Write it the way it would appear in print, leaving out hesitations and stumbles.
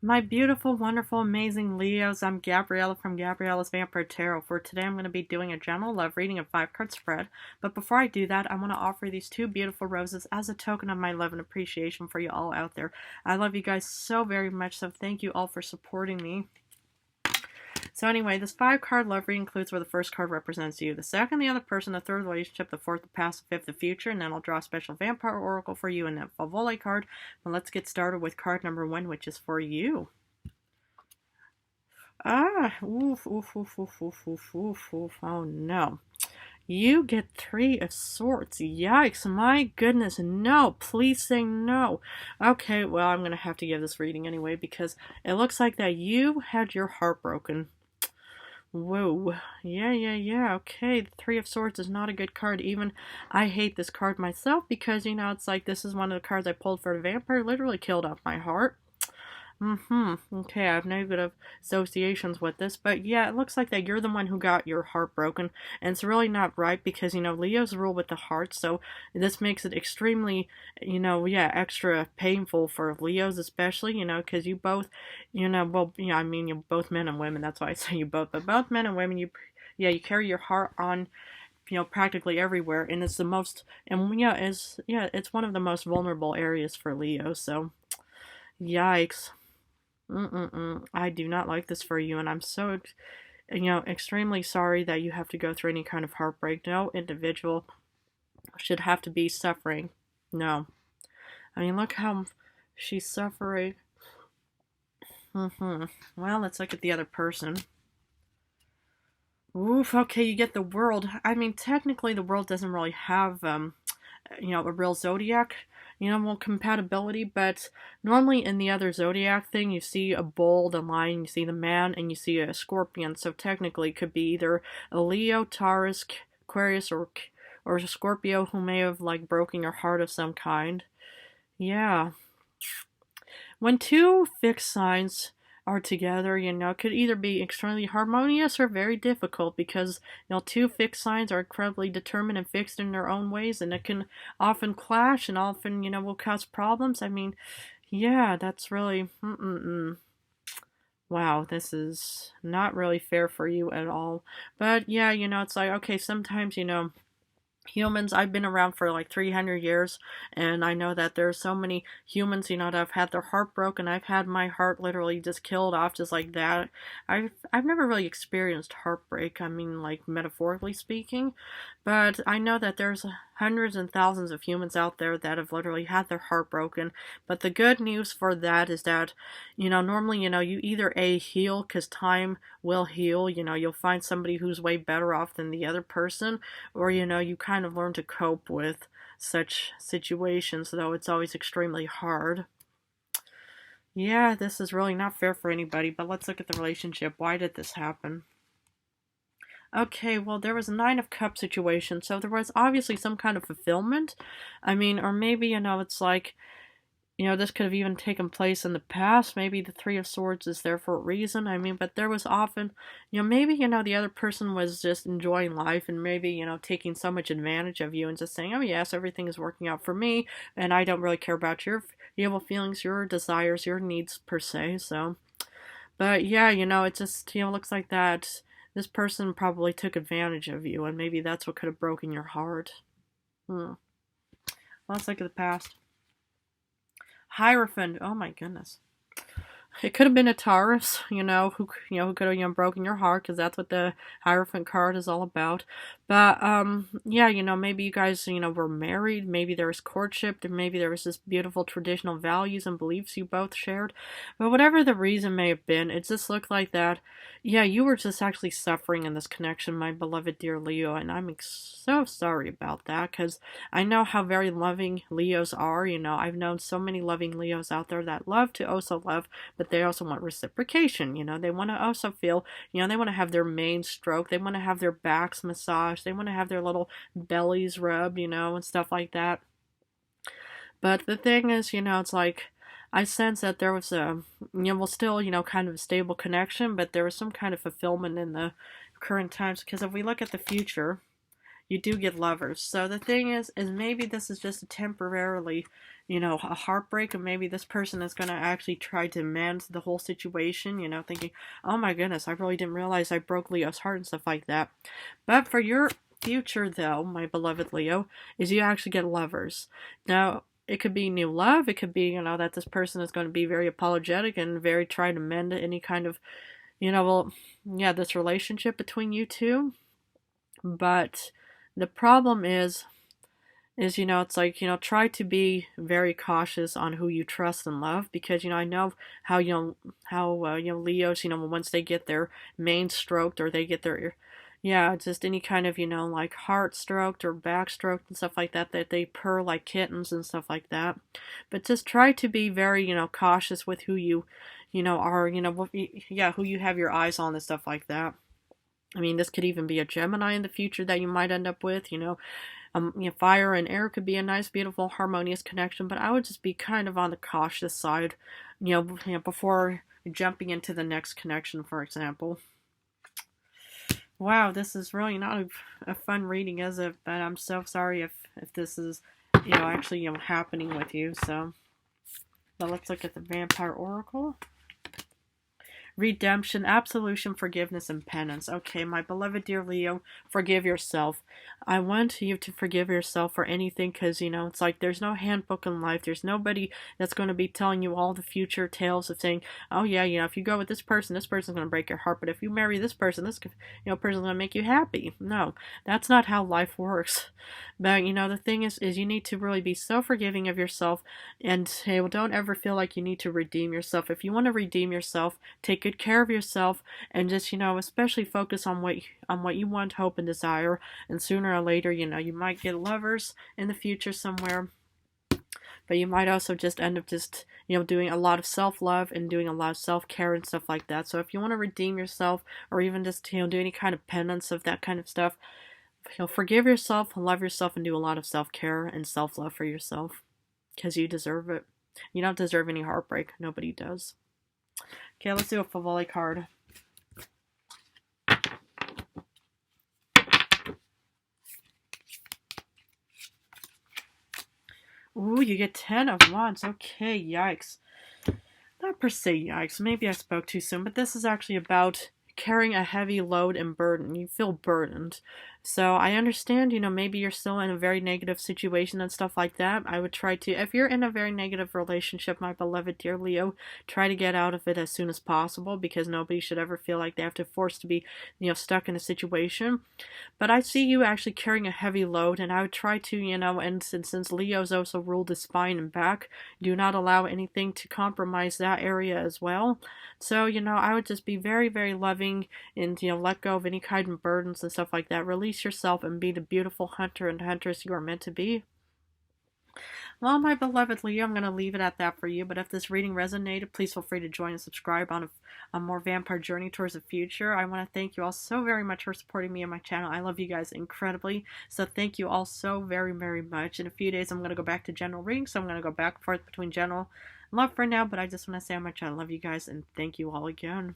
My beautiful, wonderful, amazing Leos, I'm Gabriella from Gabriella's Vampire Tarot. For today, I'm going to be doing a general love reading of 5 card spread. But before I do that, I want to offer these 2 beautiful roses as a token of my love and appreciation for you all out there. I love you guys so very much, so thank you all for supporting me. So anyway, this 5 card love reading includes where the first card represents you, the second the other person, the third relationship, the fourth the past, the fifth the future, and then I'll draw a special vampire oracle for you and that Favole card. But let's get started with card number 1, which is for you. Oof, oof, oof, oof, oof, oof, oof, oof. Oh no. You get 3 of Swords. Yikes, my goodness, no, please say no. Okay, well, I'm gonna have to give this reading anyway because it looks like that you had your heart broken. Whoa. Yeah. Okay, the 3 of Swords is not a good card. Even I hate this card myself because, it's like this is one of the cards I pulled for the vampire. Literally killed off my heart. Okay, I have no good associations with this, but yeah, it looks like that you're the one who got your heart broken, and it's really not right because, Leo's rule with the heart, so this makes it extremely, yeah, extra painful for Leos especially, because you both, I mean, you're both men and women, that's why I say you both, but both men and women, you carry your heart on, practically everywhere, and it's the most, and it's one of the most vulnerable areas for Leo, so, yikes. I do not like this for you, and I'm so, extremely sorry that you have to go through any kind of heartbreak. No individual should have to be suffering. No. I mean, look how she's suffering. Well, let's look at the other person. Oof, okay, you get the world. I mean, technically, the world doesn't really have, a real zodiac, well, compatibility, but normally in the other zodiac thing, you see a bull, the lion, you see the man, and you see a scorpion, so technically it could be either a Leo, Taurus, Aquarius, or a Scorpio who may have, like, broken your heart of some kind. Yeah. When two fixed signs are together, it could either be extremely harmonious or very difficult because, 2 fixed signs are incredibly determined and fixed in their own ways, and it can often clash and often, will cause problems. I mean, yeah, that's really, wow, this is not really fair for you at all. But yeah, it's like, okay, sometimes, humans, I've been around for like 300 years, and I know that there's so many humans, that have had their heart broken. I've had my heart literally just killed off just like that. I've never really experienced heartbreak, I mean, like, metaphorically speaking, but I know that there's hundreds and thousands of humans out there that have literally had their heart broken. But the good news for that is that, normally, you either A, heal because time will heal, you'll find somebody who's way better off than the other person, or, you kind of learn to cope with such situations, though it's always extremely hard. Yeah, this is really not fair for anybody, but let's look at the relationship. Why did this happen? Okay, well, there was a Nine of Cups situation, so there was obviously some kind of fulfillment. I mean, or maybe, it's like, this could have even taken place in the past. Maybe the Three of Swords is there for a reason. I mean, but there was often, maybe, the other person was just enjoying life and maybe, taking so much advantage of you and just saying, oh, yes, everything is working out for me, and I don't really care about your evil feelings, your desires, your needs, per se, so. But yeah, it just, looks like that this person probably took advantage of you, and maybe that's what could have broken your heart. Well, let's look at the past. Hierophant. Oh my goodness. It could have been a Taurus, who could have, broken your heart, because that's what the Hierophant card is all about. But, yeah, maybe you guys, were married, maybe there was courtship, and maybe there was this beautiful traditional values and beliefs you both shared. But whatever the reason may have been, it just looked like that, yeah, you were just actually suffering in this connection, my beloved dear Leo, and I'm so sorry about that, because I know how very loving Leos are, I've known so many loving Leos out there that love to also love, but they also want reciprocation, they want to also feel, they want to have their mane stroked, they want to have their backs massaged, they want to have their little bellies rubbed, and stuff like that. But the thing is, it's like, I sense that there was a, well, still, kind of a stable connection, but there was some kind of fulfillment in the current times, because if we look at the future, you do get lovers. So the thing is maybe this is just a temporarily, a heartbreak, and maybe this person is going to actually try to mend the whole situation, thinking, oh my goodness, I really didn't realize I broke Leo's heart and stuff like that. But for your future, though, my beloved Leo, is you actually get lovers. Now, it could be new love. It could be, that this person is going to be very apologetic and very trying to mend any kind of, well, yeah, this relationship between you two. But the problem is it's like, try to be very cautious on who you trust and love, because, I know how, Leos, once they get their mane stroked, or they get their, yeah, just any kind of, like heart stroked or back stroked and stuff like that, that they purr like kittens and stuff like that. But just try to be very, cautious with who you, are, yeah, who you have your eyes on and stuff like that. I mean, this could even be a Gemini in the future that you might end up with, fire and air could be a nice, beautiful, harmonious connection, but I would just be kind of on the cautious side, before jumping into the next connection, for example. Wow, this is really not a fun reading, is it? But I'm so sorry if this is, actually, happening with you, so. But let's look at the Vampire Oracle. Redemption, absolution, forgiveness, and penance. Okay, my beloved dear Leo, forgive yourself. I want you to forgive yourself for anything, because, it's like there's no handbook in life. There's nobody that's going to be telling you all the future tales of saying, oh yeah, if you go with this person's going to break your heart, but if you marry this person, this, person's going to make you happy. No, that's not how life works. But, the thing is you need to really be so forgiving of yourself, and, hey, well, don't ever feel like you need to redeem yourself. If you want to redeem yourself, take good care of yourself, and just, especially focus on what you want, hope, and desire. And sooner or later, you might get lovers in the future somewhere, but you might also just end up just, doing a lot of self-love and doing a lot of self-care and stuff like that. So if you want to redeem yourself, or even just, do any kind of penance of that kind of stuff, forgive yourself, love yourself, and do a lot of self-care and self-love for yourself, because you deserve it. You don't deserve any heartbreak. Nobody does. Okay, let's do a Favoli card. Ooh, you get 10 of Wands. Okay, yikes. Not per se yikes. Maybe I spoke too soon, but this is actually about carrying a heavy load and burden. You feel burdened. So I understand, maybe you're still in a very negative situation and stuff like that. I would try to, if you're in a very negative relationship, my beloved dear Leo, try to get out of it as soon as possible, because nobody should ever feel like they have to force to be, stuck in a situation. But I see you actually carrying a heavy load, and I would try to, and since Leo's also ruled the spine and back, do not allow anything to compromise that area as well. So, I would just be very, very loving, and, let go of any kind of burdens and stuff like that. Release yourself and be the beautiful hunter and huntress you are meant to be. Well, my beloved Leo, I'm going to leave it at that for you. But if this reading resonated, please feel free to join and subscribe on a more vampire journey towards the future. I want to thank you all so very much for supporting me and my channel. I love you guys incredibly. So thank you all so very, very much. In a few days, I'm going to go back to general reading. So I'm going to go back and forth between general and love for now. But I just want to say how much I love you guys, and thank you all again.